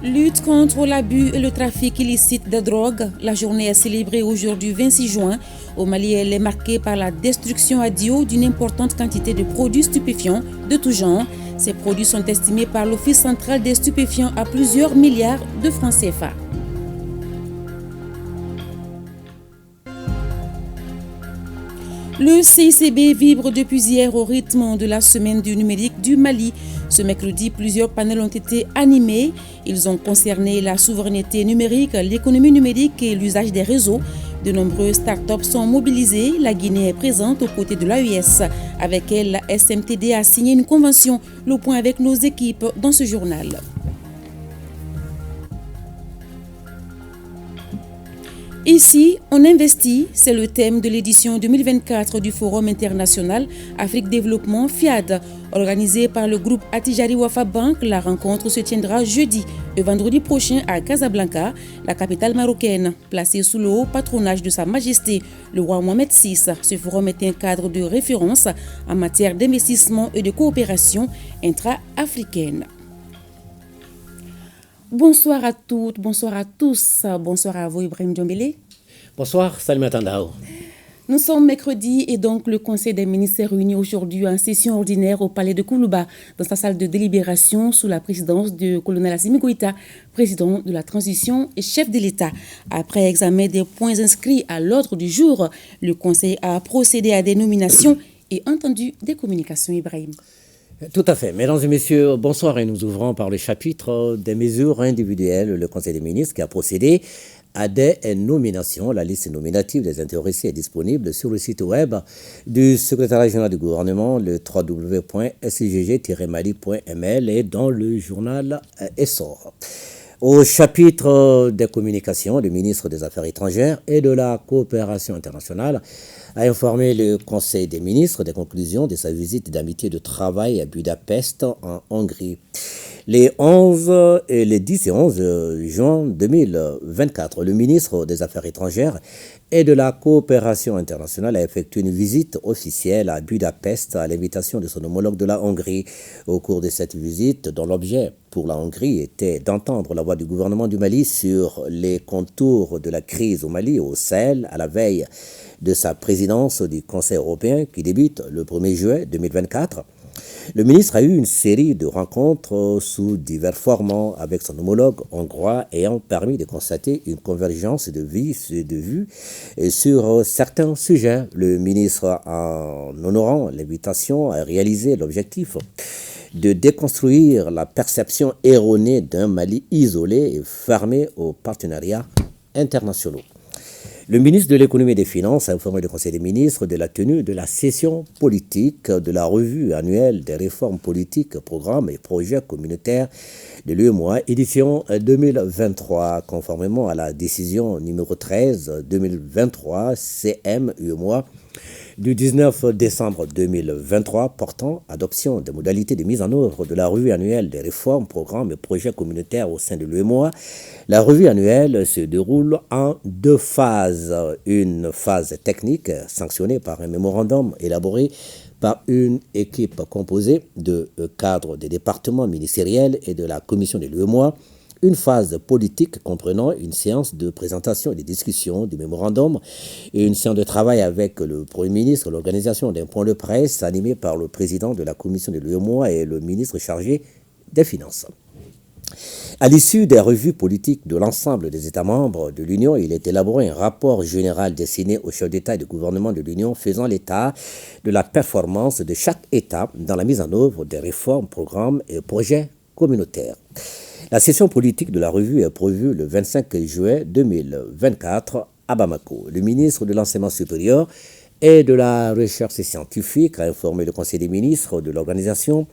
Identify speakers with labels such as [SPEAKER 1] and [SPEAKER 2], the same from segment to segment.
[SPEAKER 1] Lutte contre l'abus et le trafic illicite de drogue. La journée est célébrée aujourd'hui 26 juin. Au Mali, elle est marquée par la destruction à Dio d'une importante quantité de produits stupéfiants de tout genre. Ces produits sont estimés par l'Office central des stupéfiants à plusieurs milliards de francs CFA. Le CICB vibre depuis hier au rythme de la semaine du numérique du Mali. Ce mercredi, plusieurs panels ont été animés. Ils ont concerné la souveraineté numérique, l'économie numérique et l'usage des réseaux. De nombreuses startups sont mobilisées. La Guinée est présente aux côtés de l'AES. Avec elle, la SMTD a signé une convention. Le point avec nos équipes dans ce journal. Ici, on investit, c'est le thème de l'édition 2024 du Forum international Afrique Développement FIAD. Organisé par le groupe Attijari Wafa Bank, la rencontre se tiendra jeudi et vendredi prochain à Casablanca, la capitale marocaine. Placée sous le haut patronage de Sa Majesté, le roi Mohamed VI, ce forum est un cadre de référence en matière d'investissement et de coopération intra-africaine. Bonsoir à toutes, bonsoir à tous. Bonsoir à vous, Ibrahim Djombele.
[SPEAKER 2] Bonsoir, Salimata Ndao.
[SPEAKER 1] Nous sommes mercredi et donc le Conseil des ministres est réuni aujourd'hui en session ordinaire au palais de Koulouba, dans sa salle de délibération sous la présidence du colonel Assimi Goïta, président de la transition et chef de l'État. Après examen des points inscrits à l'ordre du jour, le Conseil a procédé à des nominations et entendu des communications, Ibrahim.
[SPEAKER 2] Tout à fait. Mesdames et messieurs, bonsoir et nous ouvrons par le chapitre des mesures individuelles. Le Conseil des ministres qui a procédé à des nominations. La liste nominative des intéressés est disponible sur le site web du secrétariat général du gouvernement, le www.scgg-mali.ml et dans le journal Essor. Au chapitre des communications, le ministre des Affaires étrangères et de la coopération internationale a informé le Conseil des ministres des conclusions de sa visite d'amitié de travail à Budapest en Hongrie. Les 11 et les 10 et 11 juin 2024, le ministre des Affaires étrangères et de la coopération internationale a effectué une visite officielle à Budapest à l'invitation de son homologue de la Hongrie. Au cours de cette visite, dont l'objet pour la Hongrie était d'entendre la voix du gouvernement du Mali sur les contours de la crise au Mali et au Sahel à la veille de sa présidence du Conseil européen qui débute le 1er juillet 2024. Le ministre a eu une série de rencontres sous divers formats avec son homologue hongrois ayant permis de constater une convergence de vues sur certains sujets. Le ministre, en honorant l'invitation, a réalisé l'objectif de déconstruire la perception erronée d'un Mali isolé et fermé aux partenariats internationaux. Le ministre de l'économie et des finances a informé le Conseil des ministres de la tenue de la session politique de la revue annuelle des réformes politiques, programmes et projets communautaires de l'UEMOA, édition 2023, conformément à la décision numéro 13-2023 CM-UEMOA du 19 décembre 2023 portant adoption des modalités de mise en œuvre de la revue annuelle des réformes, programmes et projets communautaires au sein de l'UEMOA. La revue annuelle se déroule en deux phases. Une phase technique sanctionnée par un mémorandum élaboré par une équipe composée de cadres des départements ministériels et de la commission de l'UEMOA. Une phase politique comprenant une séance de présentation et de discussion du mémorandum et une séance de travail avec le Premier ministre, l'organisation d'un point de presse animé par le président de la commission de l'UEMOA et le ministre chargé des Finances. À l'issue des revues politiques de l'ensemble des États membres de l'Union, il est élaboré un rapport général destiné aux chefs d'État et de gouvernement de l'Union faisant l'état de la performance de chaque État dans la mise en œuvre des réformes, programmes et projets communautaires. La session politique de la revue est prévue le 25 juillet 2024 à Bamako. Le ministre de l'Enseignement supérieur et de la Recherche scientifique a informé le Conseil des ministres de l'organisation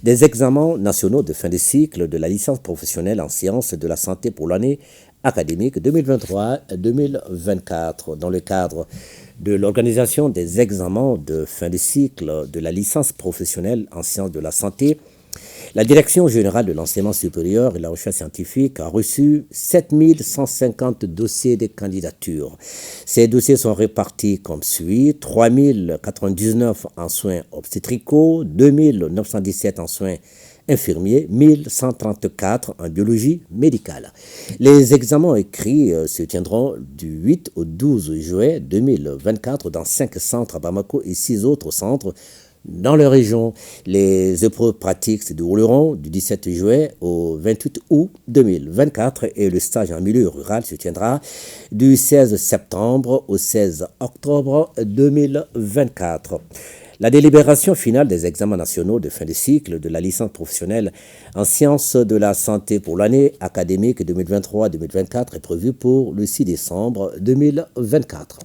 [SPEAKER 2] des examens nationaux de fin de cycle de la licence professionnelle en sciences de la santé pour l'année académique 2023-2024. Dans le cadre de l'organisation des examens de fin de cycle de la licence professionnelle en sciences de la santé, la Direction générale de l'enseignement supérieur et de la recherche scientifique a reçu 7150 dossiers de candidature. Ces dossiers sont répartis comme suit: 3099 en soins obstétricaux, 2917 en soins infirmiers, 1134 en biologie médicale. Les examens écrits se tiendront du 8 au 12 juillet 2024 dans 5 centres à Bamako et 6 autres centres dans leur région. Les épreuves pratiques se dérouleront du 17 juillet au 28 août 2024 et le stage en milieu rural se tiendra du 16 septembre au 16 octobre 2024. La délibération finale des examens nationaux de fin de cycle de la licence professionnelle en sciences de la santé pour l'année académique 2023-2024 est prévue pour le 6 décembre 2024.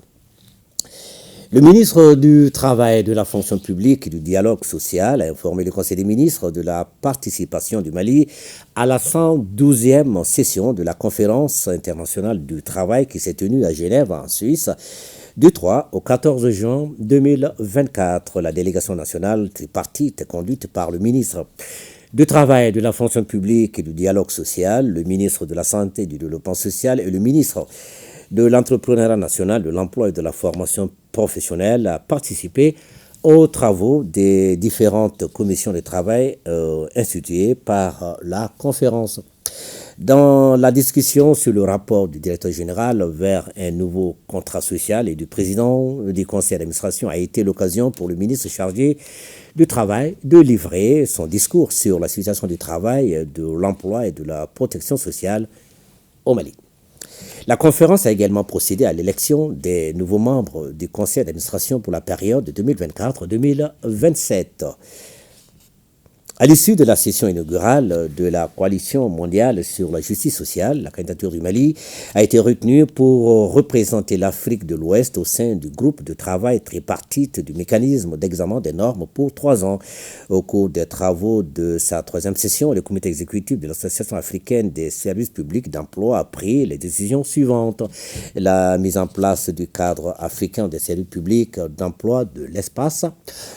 [SPEAKER 2] Le ministre du Travail, de la fonction publique et du dialogue social a informé le Conseil des ministres de la participation du Mali à la 112e session de la Conférence internationale du travail qui s'est tenue à Genève, en Suisse, du 3 au 14 juin 2024. La délégation nationale tripartite est conduite par le ministre du Travail, de la fonction publique et du dialogue social, le ministre de la Santé et du Développement social et le ministre de l'entrepreneuriat national, de l'emploi et de la formation professionnelle a participé aux travaux des différentes commissions de travail instituées par la conférence. Dans la discussion sur le rapport du directeur général vers un nouveau contrat social et du président du conseil d'administration a été l'occasion pour le ministre chargé du Travail de livrer son discours sur la situation du travail, de l'emploi et de la protection sociale au Mali. La conférence a également procédé à l'élection des nouveaux membres du conseil d'administration pour la période 2024-2027. À l'issue de la session inaugurale de la coalition mondiale sur la justice sociale, la candidature du Mali a été retenue pour représenter l'Afrique de l'Ouest au sein du groupe de travail tripartite du mécanisme d'examen des normes pour 3 ans. Au cours des travaux de sa 3e session, le comité exécutif de l'Association africaine des services publics d'emploi a pris les décisions suivantes. La mise en place du cadre africain des services publics d'emploi de l'espace,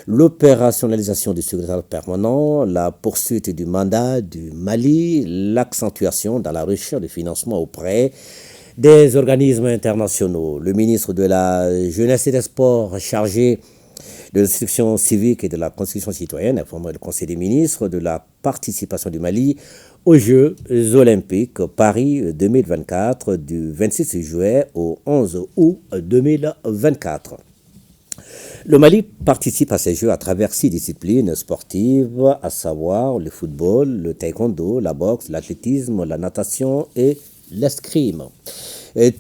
[SPEAKER 2] l'opérationnalisation du secrétaire permanent, la poursuite du mandat du Mali, l'accentuation dans la recherche de financement auprès des organismes internationaux. Le ministre de la Jeunesse et des Sports chargé de l'instruction civique et de la constitution citoyenne a informé le Conseil des ministres de la participation du Mali aux Jeux olympiques Paris 2024 du 26 juillet au 11 août 2024. Le Mali participe à ces Jeux à travers 6 disciplines sportives, à savoir le football, le taekwondo, la boxe, l'athlétisme, la natation et l'escrime.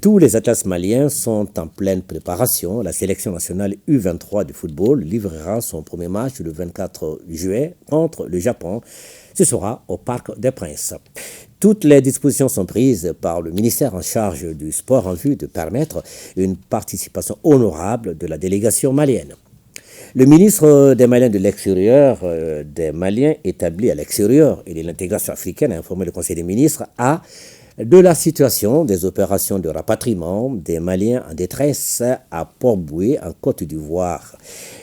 [SPEAKER 2] Tous les athlètes maliens sont en pleine préparation. La sélection nationale U23 de football livrera son premier match le 24 juillet contre le Japon. Ce sera au Parc des Princes. Toutes les dispositions sont prises par le ministère en charge du sport en vue de permettre une participation honorable de la délégation malienne. Le ministre des Maliens de l'extérieur, des Maliens établis à l'extérieur et de l'intégration africaine a informé le Conseil des ministres de la situation des opérations de rapatriement des Maliens en détresse à Port-Boué, en Côte d'Ivoire.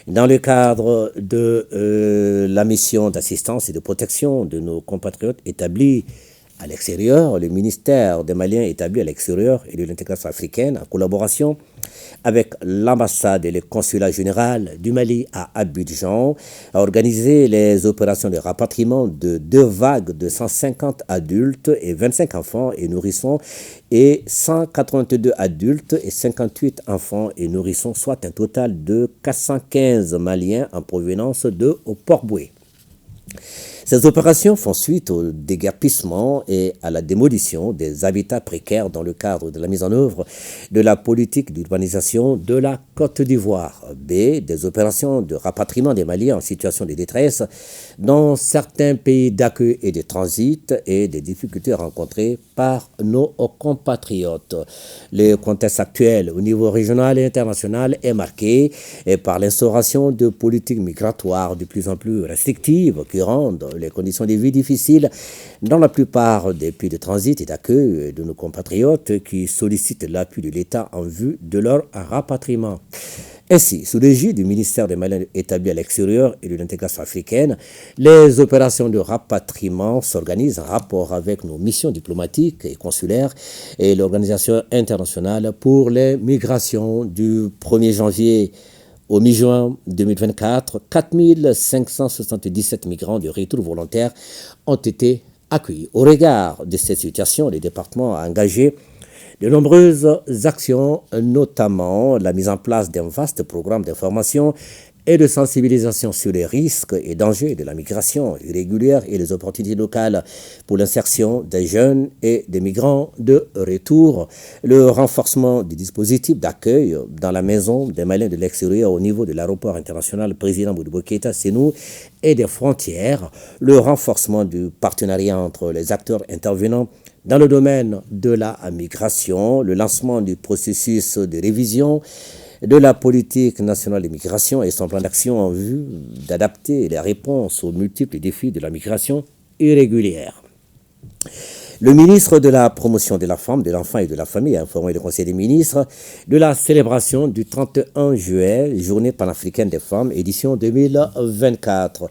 [SPEAKER 2] Dans le cadre de la mission d'assistance et de protection de nos compatriotes établis à l'extérieur, le ministère des Maliens établis à l'extérieur et de l'intégration africaine, en collaboration avec l'ambassade et le consulat général du Mali à Abidjan, a organisé les opérations de rapatriement de 2 vagues de 150 adultes et 25 enfants et nourrissons et 182 adultes et 58 enfants et nourrissons, soit un total de 415 Maliens en provenance de Port-Boué. Ces opérations font suite au déguerpissement et à la démolition des habitats précaires dans le cadre de la mise en œuvre de la politique d'urbanisation de la Côte d'Ivoire. B. Des opérations de rapatriement des Maliens en situation de détresse dans certains pays d'accueil et de transit et des difficultés rencontrées par nos compatriotes. Le contexte actuel au niveau régional et international est marqué par l'instauration de politiques migratoires de plus en plus restrictives qui rendent les conditions de vie difficiles dans la plupart des pays de transit et d'accueil de nos compatriotes qui sollicitent l'appui de l'État en vue de leur rapatriement. Ainsi, sous l'égide du ministère des Maliens établi à l'extérieur et de l'intégration africaine, les opérations de rapatriement s'organisent en rapport avec nos missions diplomatiques et consulaires et l'Organisation internationale pour les migrations du 1er janvier Au mi-juin 2024, 4 577 migrants de retour volontaire ont été accueillis. Au regard de cette situation, le département a engagé de nombreuses actions, notamment la mise en place d'un vaste programme d'information et de sensibilisation sur les risques et dangers de la migration irrégulière et les opportunités locales pour l'insertion des jeunes et des migrants de retour, le renforcement du dispositif d'accueil dans la maison des Maliens de l'extérieur au niveau de l'aéroport international président Modibo Keïta Sénou et des frontières, le renforcement du partenariat entre les acteurs intervenants dans le domaine de la migration, le lancement du processus de révision de la politique nationale d'immigration et son plan d'action en vue d'adapter les réponses aux multiples défis de la migration irrégulière. Le ministre de la Promotion de la Femme, de l'Enfant et de la Famille a informé le Conseil des ministres de la célébration du 31 juillet, Journée panafricaine des femmes, édition 2024.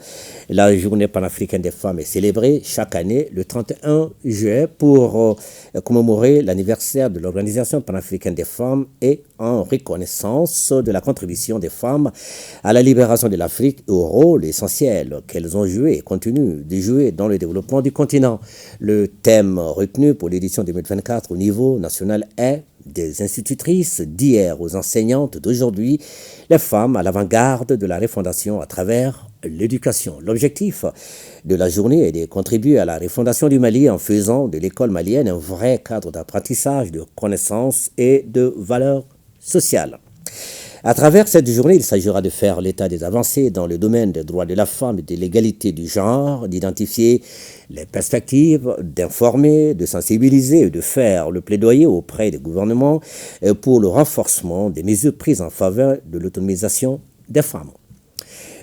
[SPEAKER 2] La Journée panafricaine des femmes est célébrée chaque année le 31 juillet pour commémorer l'anniversaire de l'Organisation panafricaine des femmes et en reconnaissance de la contribution des femmes à la libération de l'Afrique et au rôle essentiel qu'elles ont joué et continuent de jouer dans le développement du continent. Le thème retenu pour l'édition 2024 au niveau national est des institutrices d'hier aux enseignantes d'aujourd'hui, les femmes à l'avant-garde de la refondation à travers l'éducation. L'objectif de la journée est de contribuer à la refondation du Mali en faisant de l'école malienne un vrai cadre d'apprentissage, de connaissances et de valeurs sociales. À travers cette journée, il s'agira de faire l'état des avancées dans le domaine des droits de la femme et de l'égalité du genre, d'identifier les perspectives, d'informer, de sensibiliser et de faire le plaidoyer auprès des gouvernements pour le renforcement des mesures prises en faveur de l'autonomisation des femmes.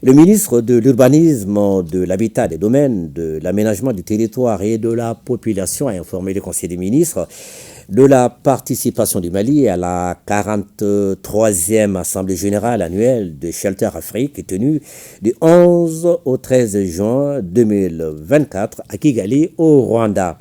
[SPEAKER 2] Le ministre de l'Urbanisme, de l'Habitat, des Domaines, de l'Aménagement du territoire et de la population a informé le Conseil des ministres de la participation du Mali à la 43e Assemblée générale annuelle de Shelter Afrique tenue du 11 au 13 juin 2024 à Kigali, au Rwanda.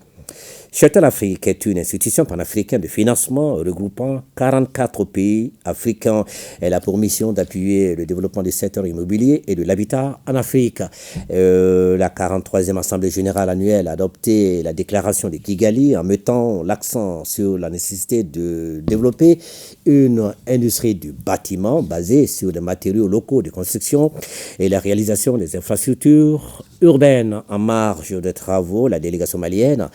[SPEAKER 2] Shelter Afrique est une institution panafricaine de financement regroupant 44 pays africains. Elle a pour mission d'appuyer le développement du secteur immobilier et de l'habitat en Afrique. La 43e Assemblée générale annuelle a adopté la déclaration de Kigali en mettant l'accent sur la nécessité de développer une industrie du bâtiment basée sur les matériaux locaux de construction et la réalisation des infrastructures urbaines. En marge des travaux, la délégation malienne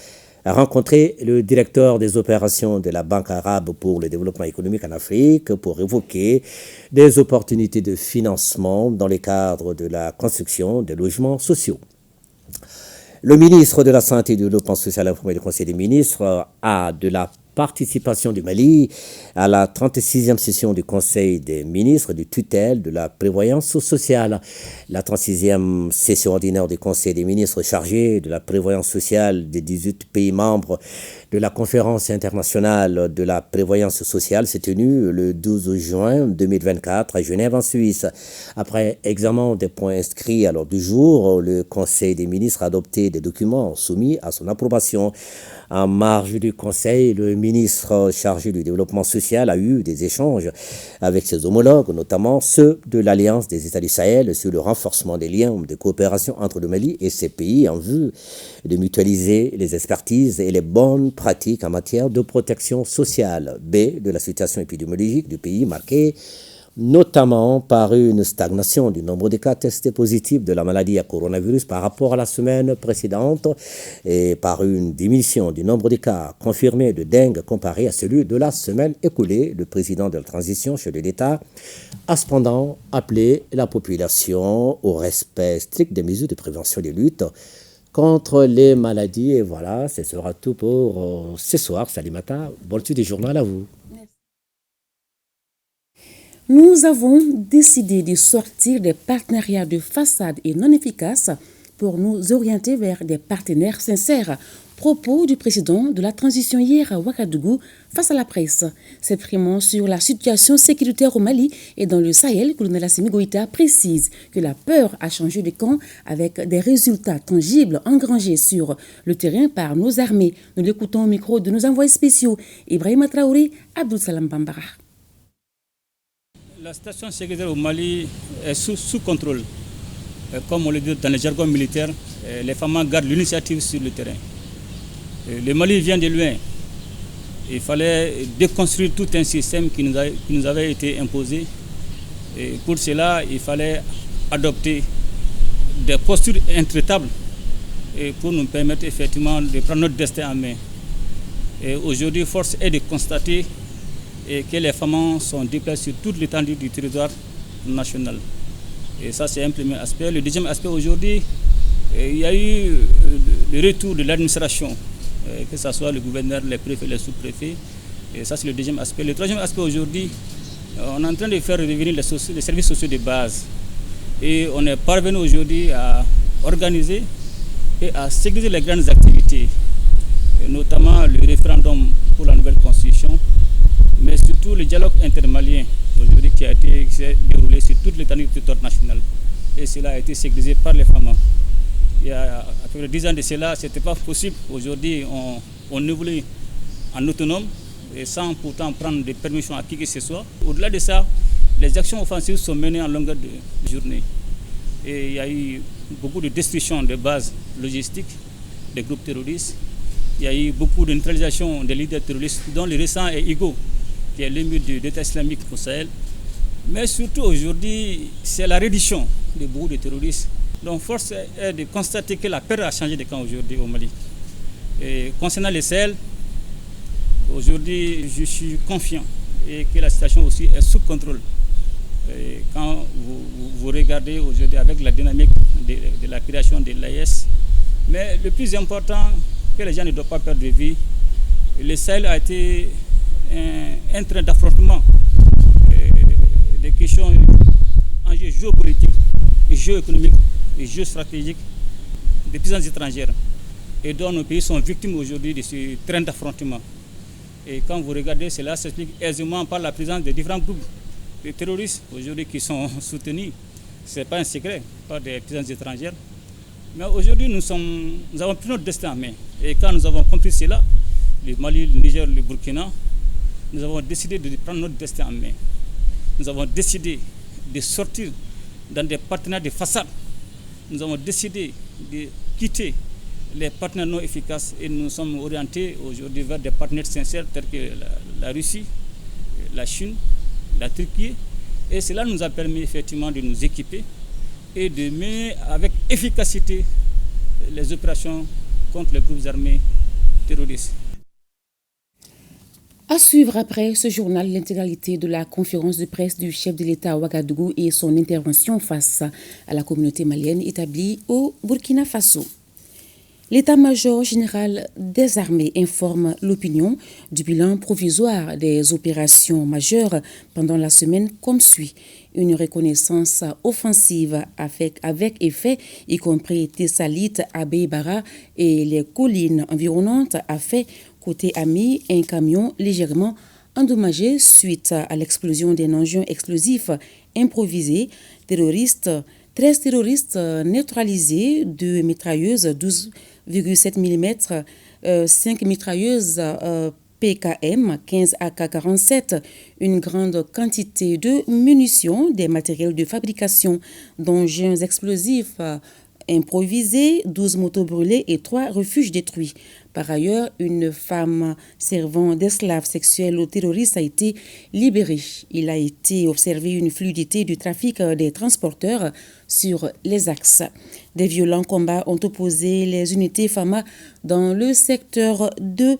[SPEAKER 2] a rencontré le directeur des opérations de la Banque arabe pour le développement économique en Afrique pour évoquer des opportunités de financement dans le cadre de la construction des logements sociaux. Le ministre de la Santé et du Développement social informé du Conseil des ministres a de la participation du Mali à la 36e session du Conseil des ministres de tutelle de la prévoyance sociale. La 36e session ordinaire du Conseil des ministres chargée de la prévoyance sociale des 18 pays membres de la conférence internationale de la prévoyance sociale s'est tenue le 12 juin 2024 à Genève en Suisse. Après examen des points inscrits à l'ordre du jour, le Conseil des ministres a adopté des documents soumis à son approbation. En marge du Conseil, le ministre chargé du développement social a eu des échanges avec ses homologues, notamment ceux de l'Alliance des États du Sahel, sur le renforcement des liens de coopération entre le Mali et ces pays en vue de mutualiser les expertises et les bonnes pratiques en matière de protection sociale. B. De la situation épidémiologique du pays marquée notamment par une stagnation du nombre de cas testés positifs de la maladie à coronavirus par rapport à la semaine précédente et par une diminution du nombre de cas confirmés de dengue comparé à celui de la semaine écoulée. Le président de la transition chef de l'État a cependant appelé la population au respect strict des mesures de prévention et de lutte contre les maladies. Et voilà, ce sera tout pour ce soir. Salimata, bonne suite du journal à vous.
[SPEAKER 1] Nous avons décidé de sortir des partenariats de façade et non efficaces pour nous orienter vers des partenaires sincères. Propos du président de la transition hier à Ouagadougou face à la presse. S'exprimant sur la situation sécuritaire au Mali et dans le Sahel, le colonel Assimi Goïta précise que la peur a changé de camp avec des résultats tangibles engrangés sur le terrain par nos armées. Nous l'écoutons au micro de nos envoyés spéciaux Ibrahima Traoré, Abdou Salam Bambara.
[SPEAKER 3] La situation sécuritaire au Mali est sous contrôle. Comme on le dit dans le jargon militaire, les FAMA gardent l'initiative sur le terrain. Le Mali vient de loin. Il fallait déconstruire tout un système qui nous avait été imposé. Et pour cela, il fallait adopter des postures intraitables et pour nous permettre effectivement de prendre notre destin en main. Et aujourd'hui, force est de constater que les femmes sont déplacées sur toute l'étendue du territoire national. Et ça, c'est un premier aspect. Le deuxième aspect, aujourd'hui, il y a eu le retour de l'administration, que ce soit le gouverneur, les préfets, les sous-préfets. Et ça, c'est le deuxième aspect. Le troisième aspect, aujourd'hui, on est en train de faire revenir les services sociaux de base. Et on est parvenu aujourd'hui à organiser et à sécuriser les grandes activités, notamment le référendum pour la nouvelle constitution, mais surtout le dialogue intermalien aujourd'hui qui s'est déroulé sur toute l'étendue du territoire national. Et cela a été sécurisé par les femmes. Il y a à peu près 10 ans de cela, ce n'était pas possible. Aujourd'hui, on évolue en autonome et sans pourtant prendre des permissions à qui que ce soit. Au-delà de ça, les actions offensives sont menées en longueur de journée. Et il y a eu beaucoup de destruction de bases logistiques des groupes terroristes. Il y a eu beaucoup de neutralisation des leaders terroristes, dont le récent est Igo, qui est l'émir de l'État islamique au Sahel. Mais surtout aujourd'hui, c'est la reddition de beaucoup de terroristes. Donc force est de constater que la peur a changé de camp aujourd'hui au Mali. Et concernant le Sahel, aujourd'hui je suis confiant et que la situation aussi est sous contrôle. Et quand vous regardez aujourd'hui avec la dynamique de la création de l'AES, mais le plus important que les gens ne doivent pas perdre de vue, le Sahel a été un train d'affrontement des questions, enjeux géopolitiques, géoéconomiques et géostratégiques des puissances étrangères et dont nos pays sont victimes aujourd'hui de ce train d'affrontement. Et quand vous regardez, cela s'explique aisément par la présence de différents groupes de terroristes aujourd'hui qui sont soutenus, ce n'est pas un secret, par des puissances étrangères. Mais aujourd'hui, nous avons pris notre destin en main. Et quand nous avons compris cela, le Mali, le Niger, le Burkina, nous avons décidé de prendre notre destin en main. Nous avons décidé de sortir dans des partenaires de façade. Nous avons décidé de quitter les partenaires non efficaces et nous sommes orientés aujourd'hui vers des partenaires sincères tels que la Russie, la Chine, la Turquie. Et cela nous a permis effectivement de nous équiper et de mener avec efficacité les opérations contre les groupes armés terroristes.
[SPEAKER 1] À suivre après ce journal, l'intégralité de la conférence de presse du chef de l'État à Ouagadougou et son intervention face à la communauté malienne établie au Burkina Faso. L'état-major général des armées informe l'opinion du bilan provisoire des opérations majeures pendant la semaine comme suit. Une reconnaissance offensive avec effet, y compris Tessalit, Abeibara et les collines environnantes, a fait côté Ami un camion légèrement endommagé suite à l'explosion d'un engin explosif improvisé. 13 terroristes neutralisés, 2 mitrailleuses 12,7 mm, 5 mitrailleuses PKM, 15 AK-47, une grande quantité de munitions, des matériels de fabrication d'engins explosifs improvisés, 12 motos brûlées et 3 refuges détruits. Par ailleurs, une femme servant d'esclave sexuelle aux terroristes a été libérée. Il a été observé une fluidité du trafic des transporteurs sur les axes. Des violents combats ont opposé les unités FAMA dans le secteur de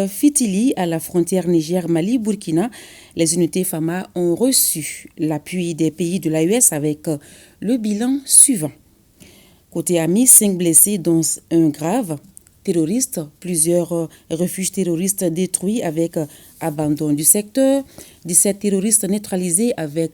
[SPEAKER 1] Fitili à la frontière Niger-Mali-Burkina. Les unités FAMA ont reçu l'appui des pays de l'AES avec le bilan suivant. Côté Ami, 5 blessés dont un grave. Terroristes, plusieurs refuges terroristes détruits avec abandon du secteur, 17 terroristes neutralisés avec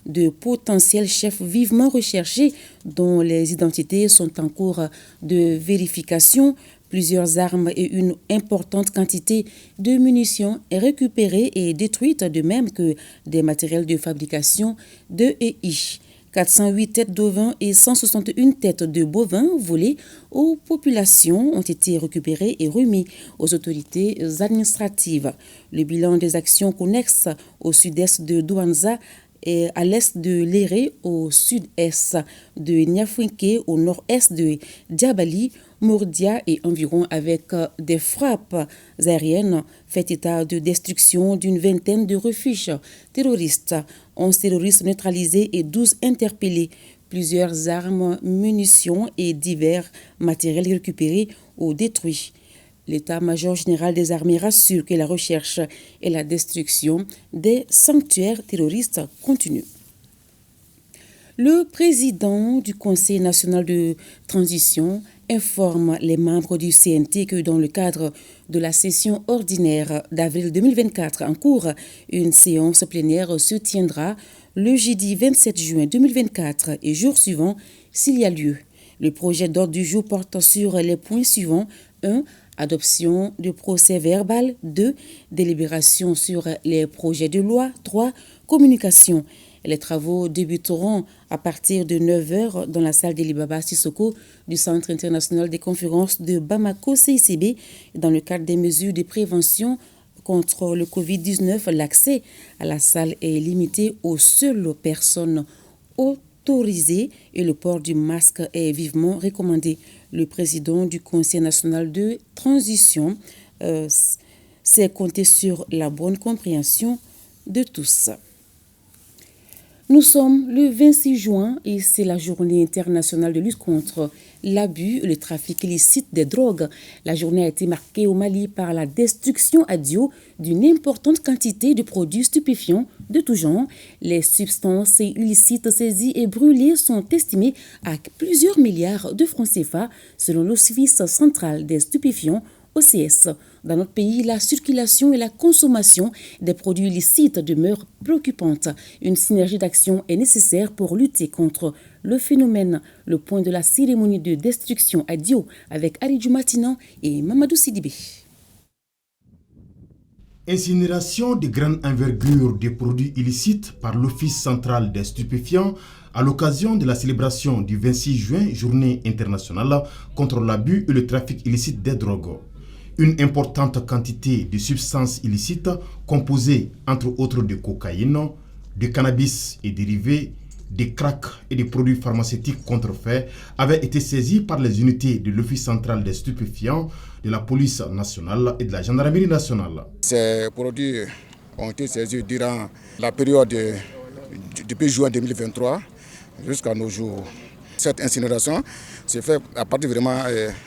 [SPEAKER 1] de potentiels chefs vivement recherchés dont les identités sont en cours de vérification, plusieurs armes et une importante quantité de munitions récupérées et détruites, de même que des matériels de fabrication de EI. 408 têtes d'ovins et 161 têtes de bovins volées aux populations ont été récupérées et remis aux autorités administratives. Le bilan des actions connexes au sud-est de Douanza et à l'est de Léré, au sud-est de Niafuinké, au nord-est de Diabali, Mourdia et environ, avec des frappes aériennes, fait état de destruction d'une vingtaine de refuges terroristes. 11 terroristes neutralisés et 12 interpellés. Plusieurs armes, munitions et divers matériels récupérés ou détruits. L'état-major général des armées rassure que la recherche et la destruction des sanctuaires terroristes continuent. Le président du Conseil national de transition informe les membres du CNT que dans le cadre de la session ordinaire d'avril 2024 en cours, une séance plénière se tiendra le jeudi 27 juin 2024 et jour suivant s'il y a lieu. Le projet d'ordre du jour porte sur les points suivants. 1. Adoption du procès verbal. 2. Délibération sur les projets de loi. 3. Communication. Les travaux débuteront à partir de 9h dans la salle d'Elibaba Sissoko du Centre international des conférences de Bamako CICB. Dans le cadre des mesures de prévention contre le Covid-19, l'accès à la salle est limité aux seules personnes autorisées et le port du masque est vivement recommandé. Le président du Conseil national de transition s'est compté sur la bonne compréhension de tous. Nous sommes le 26 juin et c'est la journée internationale de lutte contre l'abus et le trafic illicite des drogues. La journée a été marquée au Mali par la destruction à Dio d'une importante quantité de produits stupéfiants de tout genre. Les substances illicites saisies et brûlées sont estimées à plusieurs milliards de francs CFA selon l'Office central des stupéfiants OCS. Dans notre pays, la circulation et la consommation des produits illicites demeurent préoccupantes. Une synergie d'action est nécessaire pour lutter contre le phénomène. Le point de la cérémonie de destruction à Dio avec Aridjou Matinan et Mamadou Sidibé.
[SPEAKER 4] Incinération de grande envergure des produits illicites par l'Office central des stupéfiants à l'occasion de la célébration du 26 juin, journée internationale contre l'abus et le trafic illicite des drogues. Une importante quantité de substances illicites composées entre autres de cocaïne, de cannabis et dérivés, de crack et de produits pharmaceutiques contrefaits avaient été saisis par les unités de l'Office central des stupéfiants, de la police nationale et de la gendarmerie nationale.
[SPEAKER 5] Ces produits ont été saisis durant la période depuis juin 2023 jusqu'à nos jours. Cette incinération se fait à partir vraiment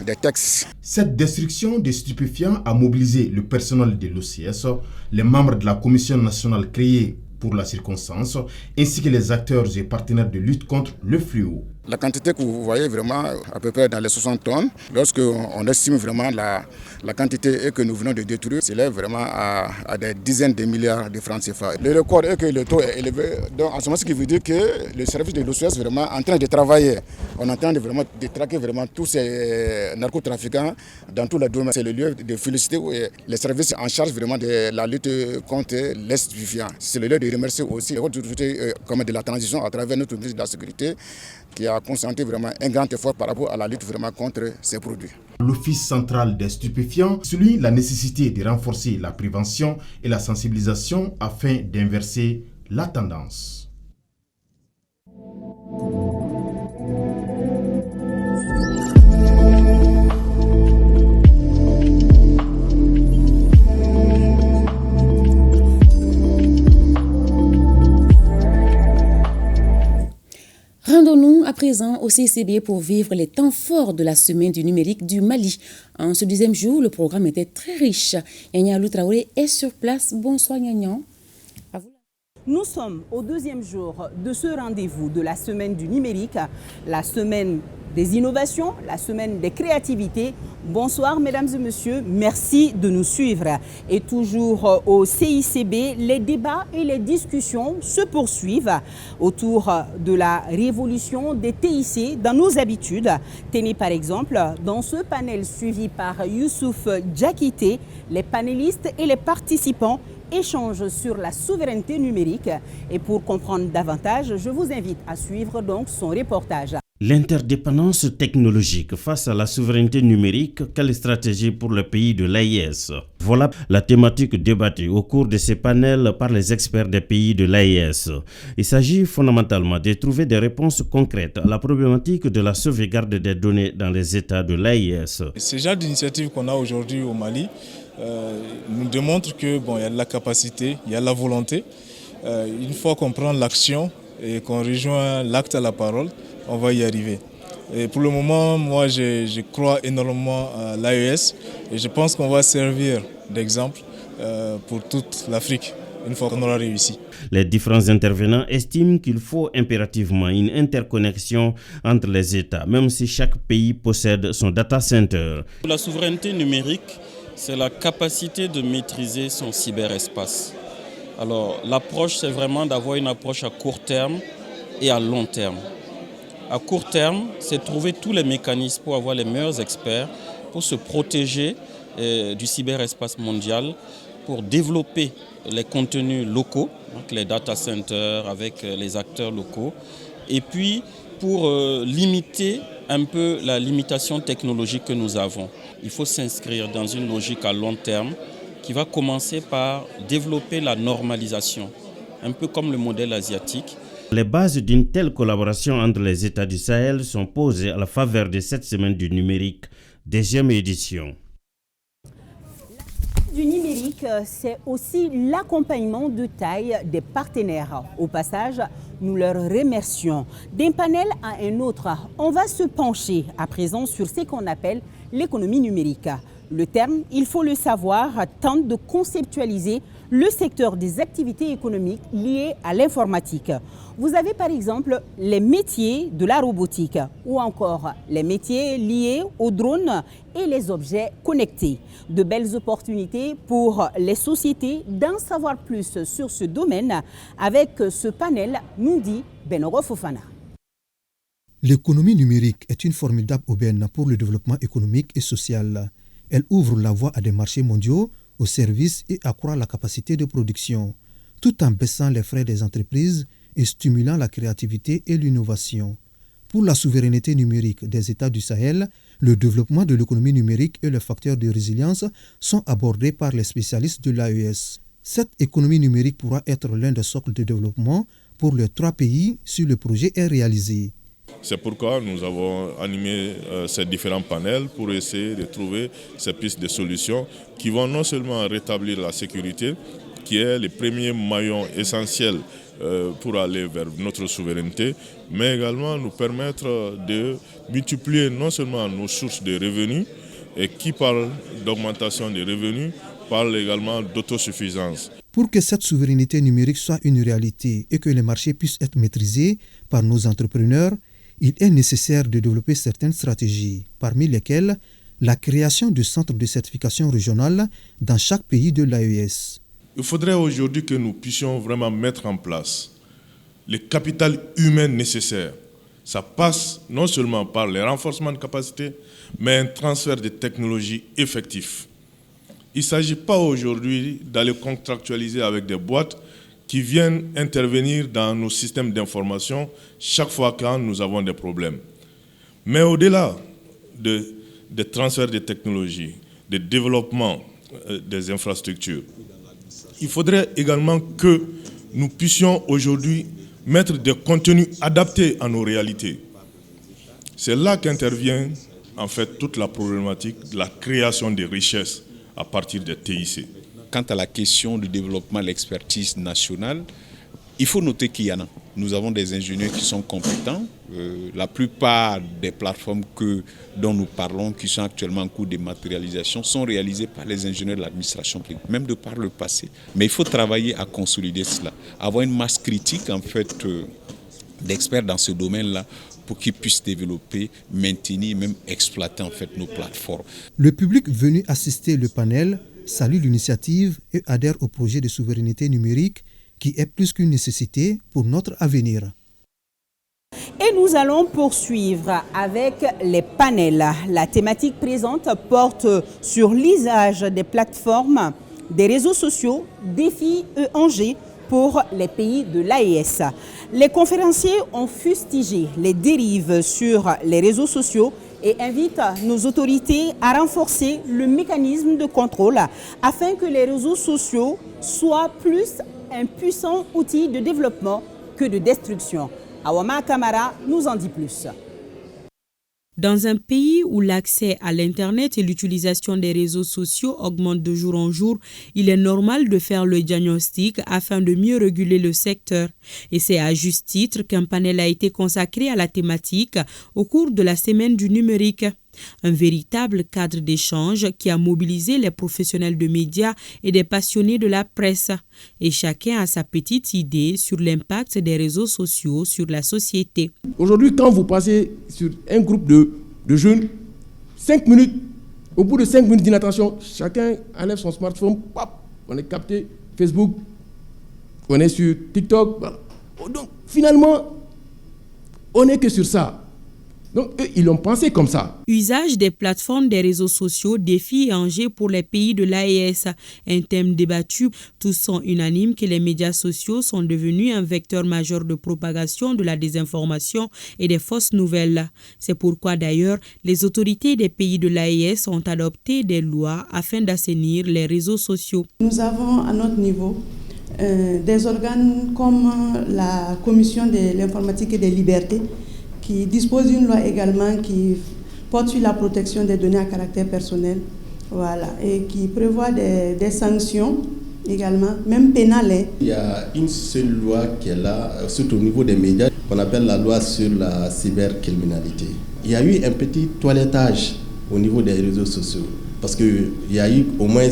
[SPEAKER 5] des textes.
[SPEAKER 4] Cette destruction des stupéfiants a mobilisé le personnel de l'OCS, les membres de la commission nationale créée pour la circonstance, ainsi que les acteurs et partenaires de lutte contre le fléau.
[SPEAKER 5] La quantité que vous voyez vraiment à peu près dans les 60 tonnes, lorsqu'on estime vraiment la quantité que nous venons de détruire, c'est vraiment à des dizaines de milliards de francs CFA. Le record est que le taux est élevé, donc en ce moment ce qui veut dire que le service de l'OCS est vraiment en train de travailler. On est en train de traquer vraiment tous ces narcotrafiquants dans tout le domaine. C'est le lieu de féliciter les services en charge vraiment de la lutte contre les stupéfiants. C'est le lieu de remercier aussi les autorités comme de la transition à travers notre ministre de la Sécurité qui a consenti vraiment un grand effort par rapport à la lutte vraiment contre ces produits.
[SPEAKER 4] L'Office central des stupéfiants souligne la nécessité de renforcer la prévention et la sensibilisation afin d'inverser la tendance.
[SPEAKER 1] Rendons-nous à présent au CICB pour vivre les temps forts de la semaine du numérique du Mali. En ce 10e jour, le programme était très riche. Nyanya Loutraoré est sur place. Bonsoir Nyanya.
[SPEAKER 6] Nous sommes au 2e jour de ce rendez-vous de la semaine du numérique, la semaine des innovations, la semaine des créativités. Bonsoir mesdames et messieurs, merci de nous suivre. Et toujours au CICB, les débats et les discussions se poursuivent autour de la révolution des TIC dans nos habitudes. Tenez par exemple, dans ce panel suivi par Youssouf Djakité, les panélistes et les participants échangent sur la souveraineté numérique. Et pour comprendre davantage, je vous invite à suivre donc son reportage.
[SPEAKER 7] L'interdépendance technologique face à la souveraineté numérique, quelle stratégie pour le pays de l'AES? Voilà la thématique débattue au cours de ces panels par les experts des pays de l'AES. Il s'agit fondamentalement de trouver des réponses concrètes à la problématique de la sauvegarde des données dans les États de l'AES.
[SPEAKER 8] Ce genre d'initiative qu'on a aujourd'hui au Mali nous démontre que il y a de la capacité, il y a de la volonté. Une fois qu'on prend l'action et qu'on rejoint l'acte à la parole, on va y arriver. Et pour le moment, moi, je crois énormément à l'AES et je pense qu'on va servir d'exemple pour toute l'Afrique une fois qu'on aura réussi.
[SPEAKER 7] Les différents intervenants estiment qu'il faut impérativement une interconnexion entre les États, même si chaque pays possède son data center.
[SPEAKER 9] La souveraineté numérique, c'est la capacité de maîtriser son cyberespace. Alors, l'approche, c'est vraiment d'avoir une approche à court terme et à long terme. À court terme, c'est trouver tous les mécanismes pour avoir les meilleurs experts, pour se protéger du cyberespace mondial, pour développer les contenus locaux, donc les data centers avec les acteurs locaux, et puis pour limiter un peu la limitation technologique que nous avons. Il faut s'inscrire dans une logique à long terme qui va commencer par développer la normalisation, un peu comme le modèle asiatique.
[SPEAKER 7] Les bases d'une telle collaboration entre les États du Sahel sont posées à la faveur de cette semaine du numérique, 10e édition.
[SPEAKER 6] Du numérique, c'est aussi l'accompagnement de taille des partenaires. Au passage, nous leur remercions. D'un panel à un autre, on va se pencher à présent sur ce qu'on appelle l'économie numérique. Le terme, il faut le savoir, tente de conceptualiser le secteur des activités économiques liées à l'informatique. Vous avez par exemple les métiers de la robotique ou encore les métiers liés aux drones et les objets connectés. De belles opportunités pour les sociétés d'en savoir plus sur ce domaine avec ce panel, nous dit Benoro Fofana.
[SPEAKER 10] L'économie numérique est une formidable aubaine pour le développement économique et social. Elle ouvre la voie à des marchés mondiaux, aux services et accroît la capacité de production, tout en baissant les frais des entreprises et stimulant la créativité et l'innovation. Pour la souveraineté numérique des États du Sahel, le développement de l'économie numérique et le facteur de résilience sont abordés par les spécialistes de l'AES. Cette économie numérique pourra être l'un des socles de développement pour les 3 pays si le projet est réalisé.
[SPEAKER 11] C'est pourquoi nous avons animé ces différents panels pour essayer de trouver ces pistes de solutions qui vont non seulement rétablir la sécurité, qui est le premier maillon essentiel pour aller vers notre souveraineté, mais également nous permettre de multiplier non seulement nos sources de revenus, et qui parle d'augmentation des revenus, parle également d'autosuffisance.
[SPEAKER 10] Pour que cette souveraineté numérique soit une réalité et que les marchés puissent être maîtrisés par nos entrepreneurs, il est nécessaire de développer certaines stratégies, parmi lesquelles la création de centres de certification régionale dans chaque pays de l'AES.
[SPEAKER 11] Il faudrait aujourd'hui que nous puissions vraiment mettre en place le capital humain nécessaire. Ça passe non seulement par le renforcement de capacités, mais un transfert de technologies effectif. Il ne s'agit pas aujourd'hui d'aller contractualiser avec des boîtes qui viennent intervenir dans nos systèmes d'information chaque fois quand nous avons des problèmes. Mais au-delà des transferts de technologies, de développement des infrastructures, il faudrait également que nous puissions aujourd'hui mettre des contenus adaptés à nos réalités. C'est là qu'intervient en fait toute la problématique de la création des richesses à partir des TIC.
[SPEAKER 12] Quant à la question du développement de l'expertise nationale, il faut noter qu'il y en a. Nous avons des ingénieurs qui sont compétents. La plupart des plateformes dont nous parlons, qui sont actuellement en cours de matérialisation, sont réalisées par les ingénieurs de l'administration publique, même de par le passé. Mais il faut travailler à consolider cela, avoir une masse critique en fait d'experts dans ce domaine-là pour qu'ils puissent développer, maintenir, même exploiter en fait nos plateformes.
[SPEAKER 10] Le public venu assister le panel salue l'initiative et adhère au projet de souveraineté numérique qui est plus qu'une nécessité pour notre avenir.
[SPEAKER 6] Et nous allons poursuivre avec les panels. La thématique présente porte sur l'usage des plateformes, des réseaux sociaux, défis et enjeux pour les pays de l'AES. Les conférenciers ont fustigé les dérives sur les réseaux sociaux et invitent nos autorités à renforcer le mécanisme de contrôle afin que les réseaux sociaux soient plus un puissant outil de développement que de destruction. Awama Kamara nous en dit plus.
[SPEAKER 13] Dans un pays où l'accès à l'Internet et l'utilisation des réseaux sociaux augmentent de jour en jour, il est normal de faire le diagnostic afin de mieux réguler le secteur. Et c'est à juste titre qu'un panel a été consacré à la thématique au cours de la semaine du numérique. Un véritable cadre d'échange qui a mobilisé les professionnels de médias et des passionnés de la presse. Et chacun a sa petite idée sur l'impact des réseaux sociaux sur la société.
[SPEAKER 14] Aujourd'hui, quand vous passez sur un groupe de jeunes, 5 minutes, au bout de 5 minutes d'inattention, chacun enlève son smartphone, pop, on est capté, Facebook, on est sur TikTok. Voilà. Donc finalement, on n'est que sur ça. Donc, eux, ils l'ont pensé comme ça.
[SPEAKER 13] Usage des plateformes des réseaux sociaux, défis et enjeux pour les pays de l'AES. Un thème débattu. Tous sont unanimes que les médias sociaux sont devenus un vecteur majeur de propagation de la désinformation et des fausses nouvelles. C'est pourquoi d'ailleurs, les autorités des pays de l'AES ont adopté des lois afin d'assainir les réseaux sociaux.
[SPEAKER 15] Nous avons à notre niveau des organes comme la Commission de l'informatique et des libertés, qui dispose d'une loi également qui porte sur la protection des données à caractère personnel, voilà, et qui prévoit des sanctions également, même pénales.
[SPEAKER 16] Il y a une seule loi qui est là, surtout au niveau des médias, qu'on appelle la loi sur la cybercriminalité. Il y a eu un petit toilettage au niveau des réseaux sociaux, parce qu'il y a eu au moins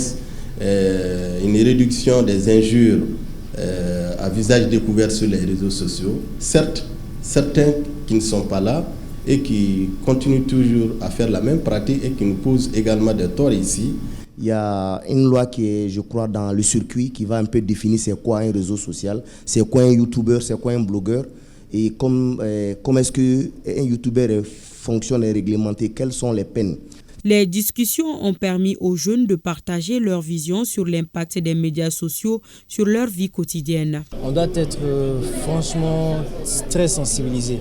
[SPEAKER 16] une réduction des injures à visage découvert sur les réseaux sociaux. Certes, certains qui ne sont pas là et qui continuent toujours à faire la même pratique et qui nous posent également des torts ici.
[SPEAKER 17] Il y a une loi qui est, je crois, dans le circuit qui va un peu définir c'est quoi un réseau social, c'est quoi un youtubeur, c'est quoi un blogueur et comment est-ce qu'un youtubeur fonctionne et réglementé, quelles sont les peines.
[SPEAKER 13] Les discussions ont permis aux jeunes de partager leur vision sur l'impact des médias sociaux sur leur vie quotidienne.
[SPEAKER 18] On doit être franchement très sensibilisé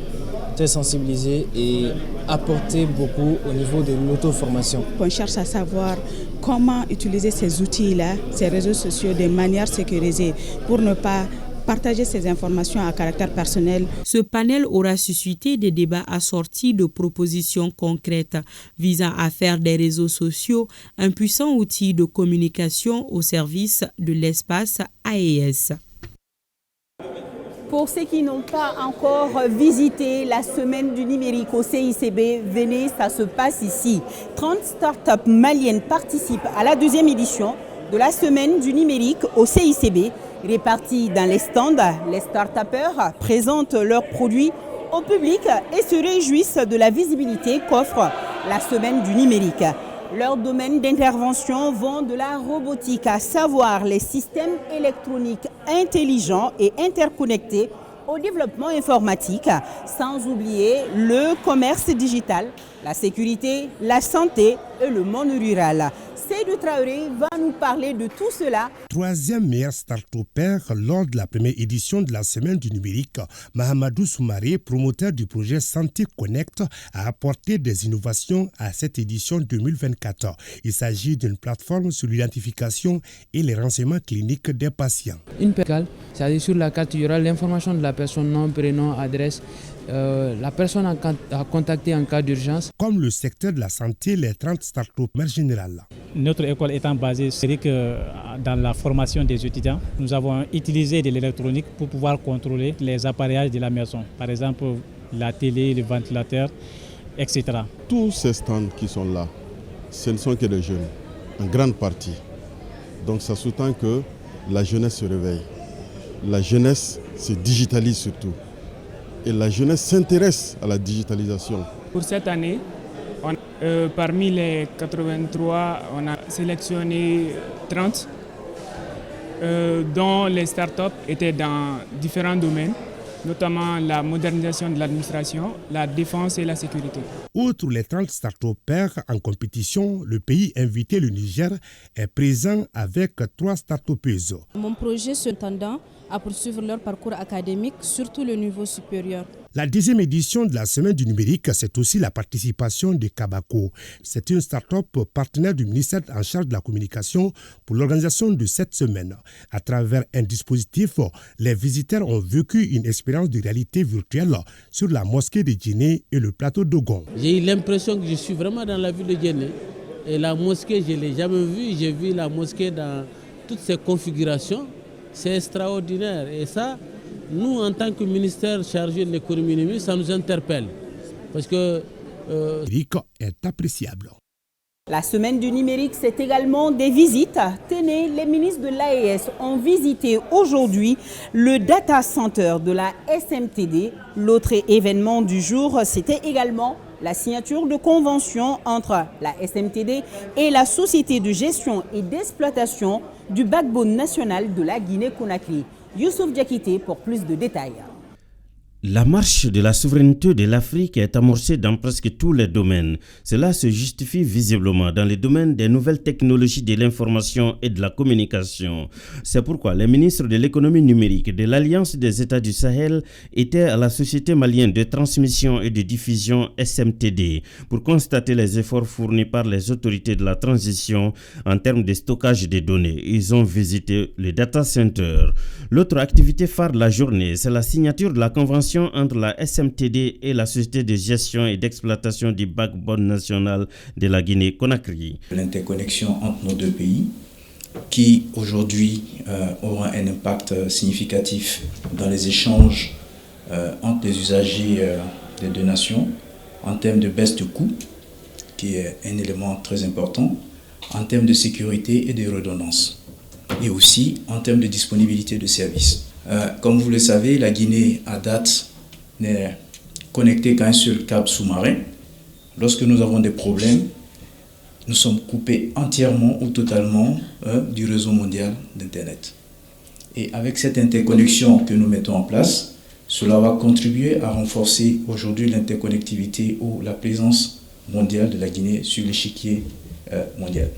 [SPEAKER 18] et apporter beaucoup au niveau de l'auto-formation.
[SPEAKER 19] On cherche à savoir comment utiliser ces outils-là, ces réseaux sociaux de manière sécurisée pour ne pas partager ces informations à caractère personnel.
[SPEAKER 13] Ce panel aura suscité des débats assortis de propositions concrètes visant à faire des réseaux sociaux un puissant outil de communication au service de l'espace AES.
[SPEAKER 6] Pour ceux qui n'ont pas encore visité la semaine du numérique au CICB, venez, ça se passe ici. 30 startups maliennes participent à la 2e édition de la semaine du numérique au CICB. Répartis dans les stands, les start-upers présentent leurs produits au public et se réjouissent de la visibilité qu'offre la semaine du numérique. Leurs domaines d'intervention vont de la robotique, à savoir les systèmes électroniques intelligents et interconnectés, au développement informatique, sans oublier le commerce digital, la sécurité, la santé et le monde rural. Seydou Traoré va nous parler de tout cela.
[SPEAKER 20] 3e meilleur start-upper lors de la première édition de la semaine du numérique, Mahamadou Soumaré, promoteur du projet Santé Connect, a apporté des innovations à cette édition 2024. Il s'agit d'une plateforme sur l'identification et les renseignements cliniques des patients.
[SPEAKER 21] Une percale, c'est-à-dire sur la carte, il y aura l'information de la personne, nom, prénom, adresse, la personne à contacter en cas d'urgence.
[SPEAKER 20] Comme le secteur de la santé, les 30 start-upers générales.
[SPEAKER 3] Notre école étant basée dans la formation des étudiants, nous avons utilisé de l'électronique pour pouvoir contrôler les appareillages de la maison. Par exemple, la télé, le ventilateur, etc.
[SPEAKER 22] Tous ces stands qui sont là, ce ne sont que des jeunes, en grande partie. Donc ça sous-tend que la jeunesse se réveille. La jeunesse se digitalise surtout. Et la jeunesse s'intéresse à la digitalisation.
[SPEAKER 21] Pour cette année, parmi les 83, on a sélectionné 30, dont les startups étaient dans différents domaines, notamment la modernisation de l'administration, la défense et la sécurité.
[SPEAKER 20] Outre les 30 start-upers en compétition, le pays invité, le Niger, est présent avec 3 start-upeuses.
[SPEAKER 23] Mon projet se tendant
[SPEAKER 2] à poursuivre leur parcours académique, surtout le niveau supérieur.
[SPEAKER 20] La 10e édition de la Semaine du numérique, c'est aussi la participation de Kabako. C'est une start-up partenaire du ministère en charge de la communication pour l'organisation de cette semaine. À travers un dispositif, les visiteurs ont vécu une expérience de réalité virtuelle sur la mosquée de Djenné et le plateau d'Ogon.
[SPEAKER 5] J'ai eu l'impression que je suis vraiment dans la ville de Djenné. Et la mosquée, je ne l'ai jamais vue. J'ai vu la mosquée dans toutes ses configurations. C'est extraordinaire. Et ça, nous, en tant que ministère chargé de l'économie numérique, ça nous interpelle. Parce que
[SPEAKER 20] est appréciable.
[SPEAKER 6] La semaine du numérique, c'est également des visites. Tenez, les ministres de l'AES ont visité aujourd'hui le data center de la SMTD. L'autre événement du jour, c'était également la signature de convention entre la SMTD et la Société de gestion et d'exploitation du backbone national de la Guinée-Conakry. Youssouf Diakité pour plus de détails.
[SPEAKER 7] La marche de la souveraineté de l'Afrique est amorcée dans presque tous les domaines. Cela se justifie visiblement dans les domaines des nouvelles technologies de l'information et de la communication. C'est pourquoi les ministres de l'économie numérique de l'Alliance des États du Sahel étaient à la Société malienne de transmission et de diffusion SMTD pour constater les efforts fournis par les autorités de la transition en termes de stockage des données. Ils ont visité le data center. L'autre activité phare de la journée, c'est la signature de la convention entre la SMTD et la Société de gestion et d'exploitation du backbone national de la Guinée-Conakry.
[SPEAKER 23] L'interconnexion entre nos deux pays qui aujourd'hui aura un impact significatif dans les échanges entre les usagers des deux nations en termes de baisse de coûts, qui est un élément très important, en termes de sécurité et de redondance, et aussi en termes de disponibilité de services. Comme vous le savez, la Guinée, à date, n'est connectée qu'à un seul câble sous-marin. Lorsque nous avons des problèmes, nous sommes coupés entièrement ou totalement du réseau mondial d'Internet. Et avec cette interconnexion que nous mettons en place, cela va contribuer à renforcer aujourd'hui l'interconnectivité ou la présence mondiale de la Guinée sur l'échiquier mondial.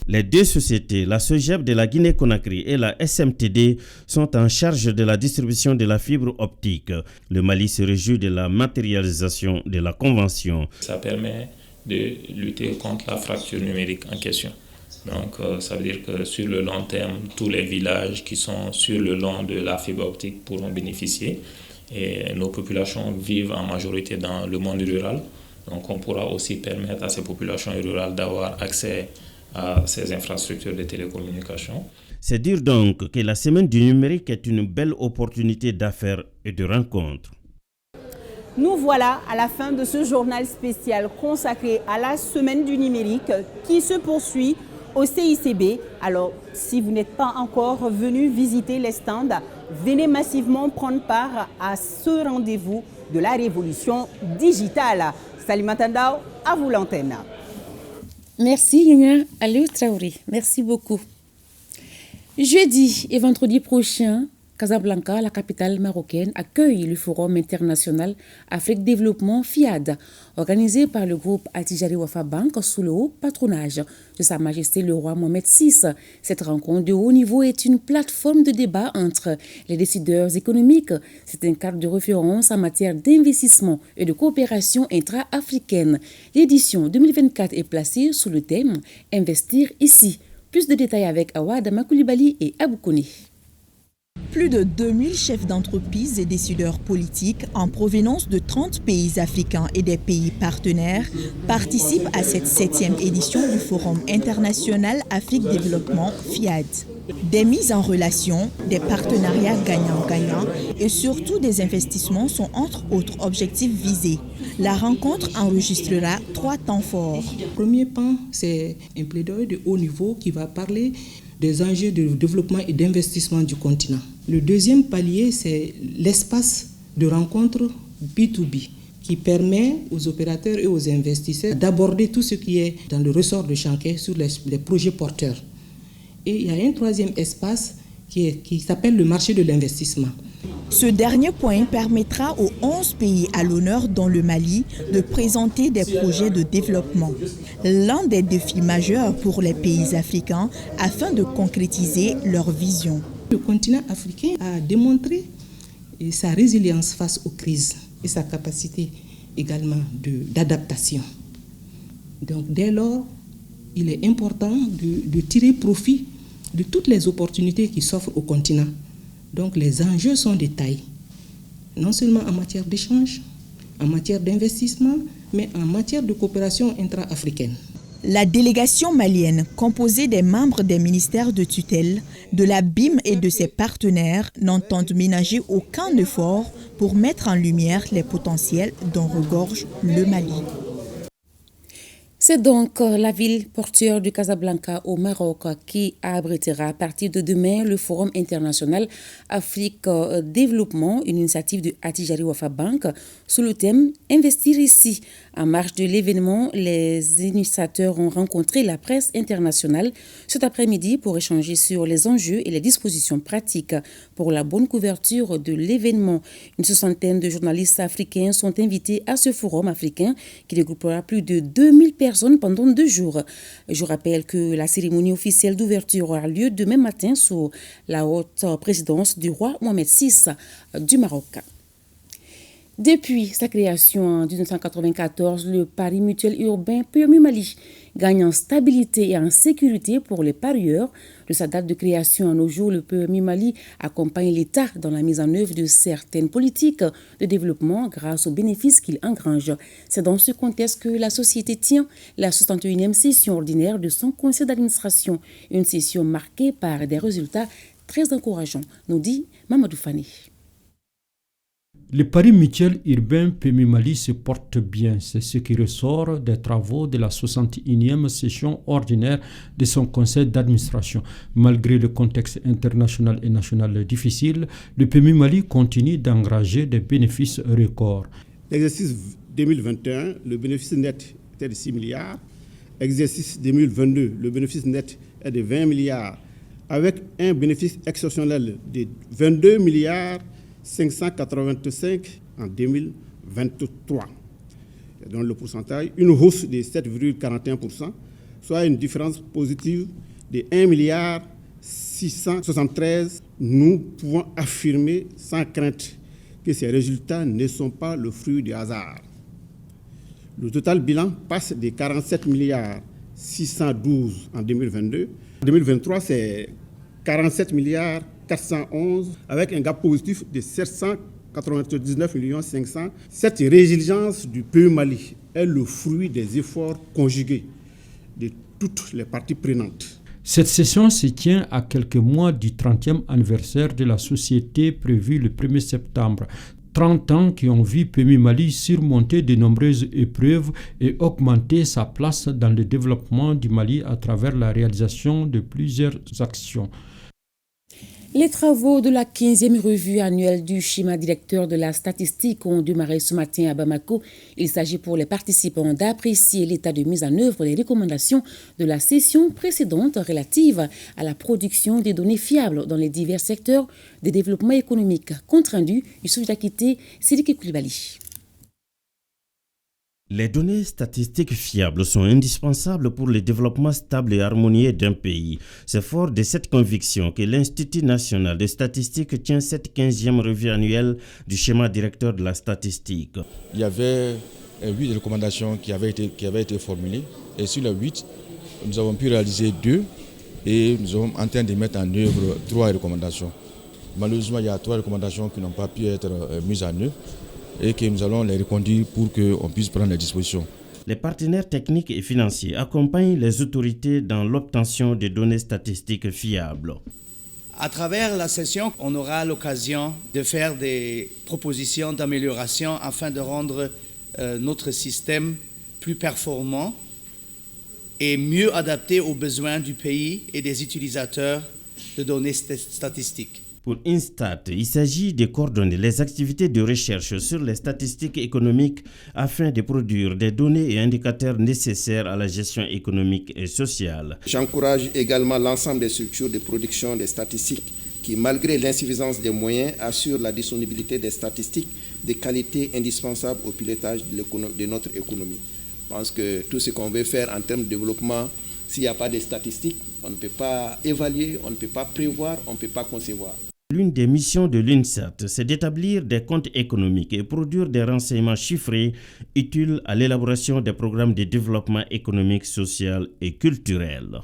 [SPEAKER 7] Les deux sociétés, la SOGEB de la Guinée-Conakry et la SMTD, sont en charge de la distribution de la fibre optique. Le Mali se réjouit de la matérialisation de la convention.
[SPEAKER 24] Ça permet de lutter contre la fracture numérique en question. Donc ça veut dire que sur le long terme, tous les villages qui sont sur le long de la fibre optique pourront bénéficier. Et nos populations vivent en majorité dans le monde rural. Donc on pourra aussi permettre à ces populations rurales d'avoir accès à ces infrastructures de télécommunications.
[SPEAKER 7] C'est dire donc que la semaine du numérique est une belle opportunité d'affaires et de rencontres.
[SPEAKER 6] Nous voilà à la fin de ce journal spécial consacré à la semaine du numérique qui se poursuit au CICB. Alors, si vous n'êtes pas encore venu visiter les stands, venez massivement prendre part à ce rendez-vous de la révolution digitale. Salima Tandao, à vous l'antenne.
[SPEAKER 1] Merci Yenya Aliou Traoré, merci beaucoup. Jeudi et vendredi prochain, Casablanca, la capitale marocaine, accueille le Forum international Afrique Développement FIAD, organisé par le groupe Attijari Wafa Bank sous le haut patronage de Sa Majesté le roi Mohamed VI. Cette rencontre de haut niveau est une plateforme de débat entre les décideurs économiques. C'est un cadre de référence en matière d'investissement et de coopération intra-africaine. L'édition 2024 est placée sous le thème « Investir ici ». Plus de détails avec Awad Makoulibaly et Aboukouné.
[SPEAKER 25] Plus de 2000 chefs d'entreprise et décideurs politiques en provenance de 30 pays africains et des pays partenaires participent à cette 7e édition du Forum international Afrique Développement FIAD. Des mises en relation, des partenariats gagnant-gagnant et surtout des investissements sont entre autres objectifs visés. La rencontre enregistrera 3 temps forts.
[SPEAKER 26] Le premier pan, c'est un plaidoyer de haut niveau qui va parler des enjeux de développement et d'investissement du continent. Le deuxième palier, c'est l'espace de rencontre B2B qui permet aux opérateurs et aux investisseurs d'aborder tout ce qui est dans le ressort de Chanquet sur les projets porteurs. Et il y a un troisième espace qui s'appelle le marché de l'investissement.
[SPEAKER 25] Ce dernier point permettra aux 11 pays à l'honneur dans le Mali de présenter des projets de développement. L'un des défis majeurs pour les pays africains afin de concrétiser leur vision.
[SPEAKER 26] Le continent africain a démontré sa résilience face aux crises et sa capacité également d'adaptation. Donc dès lors, il est important de tirer profit de toutes les opportunités qui s'offrent au continent. Donc les enjeux sont de taille, non seulement en matière d'échange, en matière d'investissement, mais en matière de coopération intra-africaine.
[SPEAKER 25] La délégation malienne, composée des membres des ministères de tutelle, de la BIM et de ses partenaires, n'entend ménager aucun effort pour mettre en lumière les potentiels dont regorge le Mali.
[SPEAKER 1] C'est donc la ville portuaire de Casablanca au Maroc qui abritera à partir de demain le Forum international Afrique Développement, une initiative de Attijari Wafa Bank sous le thème « Investir ici ». En marge de l'événement, les initiateurs ont rencontré la presse internationale cet après-midi pour échanger sur les enjeux et les dispositions pratiques pour la bonne couverture de l'événement. Une soixantaine de journalistes africains sont invités à ce forum africain qui regroupera plus de 2000 personnes pendant 2 jours. Je rappelle que la cérémonie officielle d'ouverture aura lieu demain matin sous la haute présidence du roi Mohamed VI du Maroc. Depuis sa création en 1994, le pari mutuel urbain PMU Mali gagne en stabilité et en sécurité pour les parieurs. De sa date de création à nos jours, le PMU Mali accompagne l'État dans la mise en œuvre de certaines politiques de développement grâce aux bénéfices qu'il engrange. C'est dans ce contexte que la société tient la 61e session ordinaire de son conseil d'administration, une session marquée par des résultats très encourageants, nous dit Mamadou Fani.
[SPEAKER 4] Le pari mutuel urbain PMU Mali se porte bien. C'est ce qui ressort des travaux de la 61e session ordinaire de son conseil d'administration. Malgré le contexte international et national difficile, le PMU Mali continue d'engranger des bénéfices records.
[SPEAKER 8] L'exercice 2021, le bénéfice net était de 6 milliards. Exercice 2022, le bénéfice net est de 20 milliards, avec un bénéfice exceptionnel de 22 milliards 585 en 2023. Et donc le pourcentage, une hausse de 7,41%, soit une différence positive de 1 milliard 673. Nous pouvons affirmer sans crainte que ces résultats ne sont pas le fruit du hasard. Le total bilan passe de 47 milliards 612 en 2022. En 2023, c'est 47 milliards 411 avec un gap positif de 799 500 000. Cette résilience du PMU Mali est le fruit des efforts conjugués de toutes les parties prenantes.
[SPEAKER 4] Cette session se tient à quelques mois du 30e anniversaire de la société prévu le 1er septembre. 30 ans qui ont vu PMU Mali surmonter de nombreuses épreuves et augmenter sa place dans le développement du Mali à travers la réalisation de plusieurs actions.
[SPEAKER 1] Les travaux de la 15e revue annuelle du schéma directeur de la statistique ont démarré ce matin à Bamako. Il s'agit pour les participants d'apprécier l'état de mise en œuvre des recommandations de la session précédente relative à la production des données fiables dans les divers secteurs de développement économique. Compte rendu, Youssouf Jakité, Sidiki Koulibaly.
[SPEAKER 7] Les données statistiques fiables sont indispensables pour le développement stable et harmonieux d'un pays. C'est fort de cette conviction que l'Institut national de statistique tient cette 15e revue annuelle du schéma directeur de la statistique.
[SPEAKER 9] Il y avait 8 recommandations qui avaient été formulées et sur les 8, nous avons pu réaliser 2 et nous sommes en train de mettre en œuvre 3 recommandations. Malheureusement, il y a 3 recommandations qui n'ont pas pu être mises en œuvre et que nous allons les reconduire pour qu'on puisse prendre les dispositions.
[SPEAKER 7] Les partenaires techniques et financiers accompagnent les autorités dans l'obtention de données statistiques fiables.
[SPEAKER 10] À travers la session, on aura l'occasion de faire des propositions d'amélioration afin de rendre notre système plus performant et mieux adapté aux besoins du pays et des utilisateurs de données statistiques.
[SPEAKER 7] Pour Instat, il s'agit de coordonner les activités de recherche sur les statistiques économiques afin de produire des données et indicateurs nécessaires à la gestion économique et sociale.
[SPEAKER 11] J'encourage également l'ensemble des structures de production des statistiques qui, malgré l'insuffisance des moyens, assurent la disponibilité des statistiques de qualité indispensable au pilotage de notre économie. Je pense que tout ce qu'on veut faire en termes de développement, s'il n'y a pas de statistiques, On ne peut pas évaluer, on ne peut pas prévoir, on ne peut pas concevoir.
[SPEAKER 7] L'une des missions de l'INSERT, c'est d'établir des comptes économiques et produire des renseignements chiffrés utiles à l'élaboration des programmes de développement économique, social et culturel.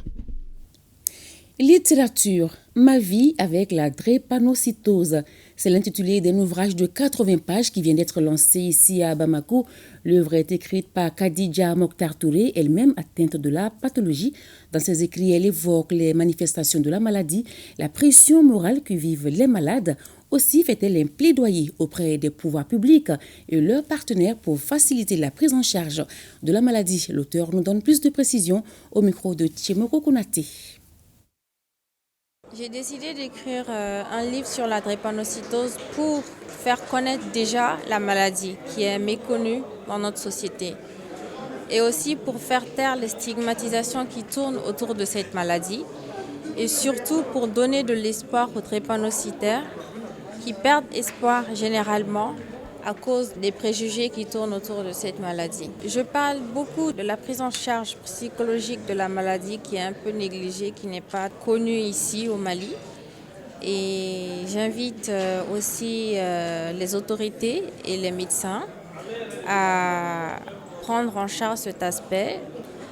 [SPEAKER 1] Littérature, ma vie avec la drépanocytose. C'est l'intitulé d'un ouvrage de 80 pages qui vient d'être lancé ici à Bamako. L'œuvre est écrite par Khadija Mokhtar Touré, elle-même atteinte de la pathologie. Dans ses écrits, elle évoque les manifestations de la maladie, la pression morale que vivent les malades. Aussi fait-elle un plaidoyer auprès des pouvoirs publics et leurs partenaires pour faciliter la prise en charge de la maladie. L'auteur nous donne plus de précisions au micro de Tchemoko Konaté.
[SPEAKER 12] J'ai décidé d'écrire un livre sur la drépanocytose pour faire connaître déjà la maladie qui est méconnue dans notre société et aussi pour faire taire les stigmatisations qui tournent autour de cette maladie et surtout pour donner de l'espoir aux drépanocytaires qui perdent espoir généralement à cause des préjugés qui tournent autour de cette maladie. Je parle beaucoup de la prise en charge psychologique de la maladie qui est un peu négligée, qui n'est pas connue ici au Mali. Et j'invite aussi les autorités et les médecins à prendre en charge cet aspect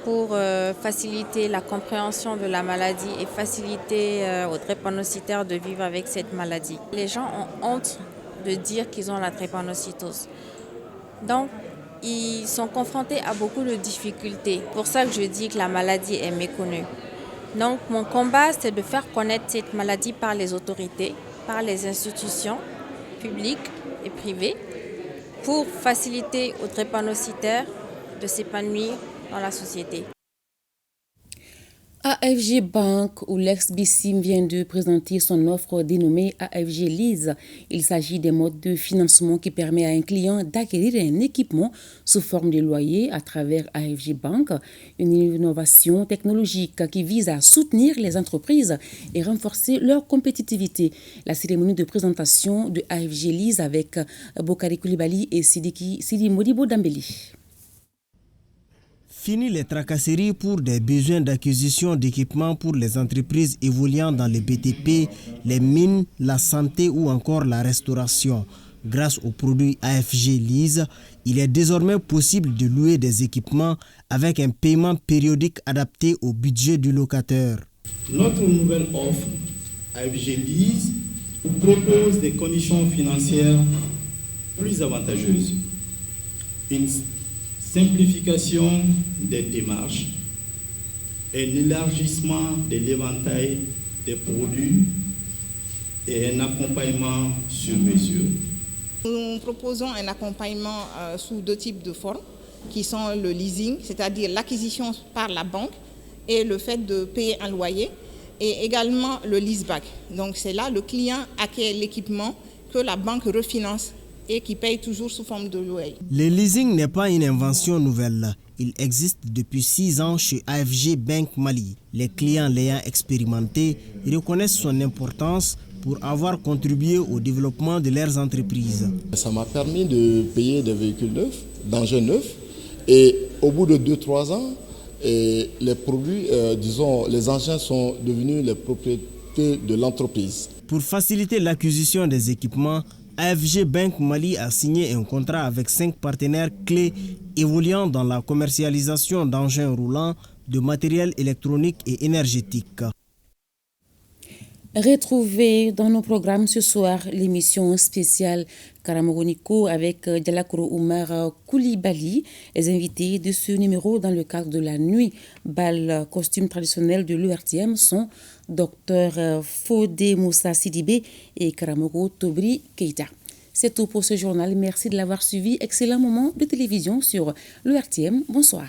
[SPEAKER 12] pour faciliter la compréhension de la maladie et faciliter aux drépanocytaires de vivre avec cette maladie. Les gens ont honte de dire qu'ils ont la drépanocytose. Donc, ils sont confrontés à beaucoup de difficultés. C'est pour ça que je dis que la maladie est méconnue. Donc, mon combat, c'est de faire connaître cette maladie par les autorités, par les institutions publiques et privées, pour faciliter aux drépanocytaires de s'épanouir dans la société.
[SPEAKER 1] AFG Bank ou l'ex-BICIM vient de présenter son offre dénommée AFG Lease. Il s'agit d'un mode de financement qui permet à un client d'acquérir un équipement sous forme de loyer à travers AFG Bank, une innovation technologique qui vise à soutenir les entreprises et renforcer leur compétitivité. La cérémonie de présentation de AFG Lease avec Bokari Koulibaly et Sidi Modibo Dambeli.
[SPEAKER 14] Fini les tracasseries pour des besoins d'acquisition d'équipements pour les entreprises évoluant dans les BTP, les mines, la santé ou encore la restauration. Grâce au produit AFG Lease, il est désormais possible de louer des équipements avec un paiement périodique adapté au budget du locataire.
[SPEAKER 15] Notre nouvelle offre, AFG Lease, propose des conditions financières plus avantageuses. Une simplification des démarches, un élargissement de l'éventail des produits et un accompagnement sur mesure.
[SPEAKER 16] Nous proposons un accompagnement sous deux types de formes, qui sont le leasing, c'est-à-dire l'acquisition par la banque et le fait de payer un loyer, et également le leaseback. Donc c'est là le client acquiert l'équipement que la banque refinance et qui paye toujours sous forme de loyer.
[SPEAKER 14] Le leasing n'est pas une invention nouvelle. Il existe depuis 6 ans chez AFG Bank Mali. Les clients l'ayant expérimenté reconnaissent son importance pour avoir contribué au développement de leurs entreprises.
[SPEAKER 17] Ça m'a permis de payer des véhicules neufs, d'engins neufs, et au bout de 2-3 ans, les produits, les engins sont devenus les propriétés de l'entreprise.
[SPEAKER 14] Pour faciliter l'acquisition des équipements, AFG Bank Mali a signé un contrat avec 5 partenaires clés évoluant dans la commercialisation d'engins roulants, de matériel électronique et énergétique.
[SPEAKER 1] Retrouvez dans nos programmes ce soir l'émission spéciale Karamoroniko avec Dialakoro Oumar Koulibaly. Les invités de ce numéro dans le cadre de la nuit bal costume traditionnel de l'ERTM sont Dr Fodé Moussa Sidibé et Karamoro Tobri Keita. C'est tout pour ce journal. Merci de l'avoir suivi. Excellent moment de télévision sur l'ERTM. Bonsoir.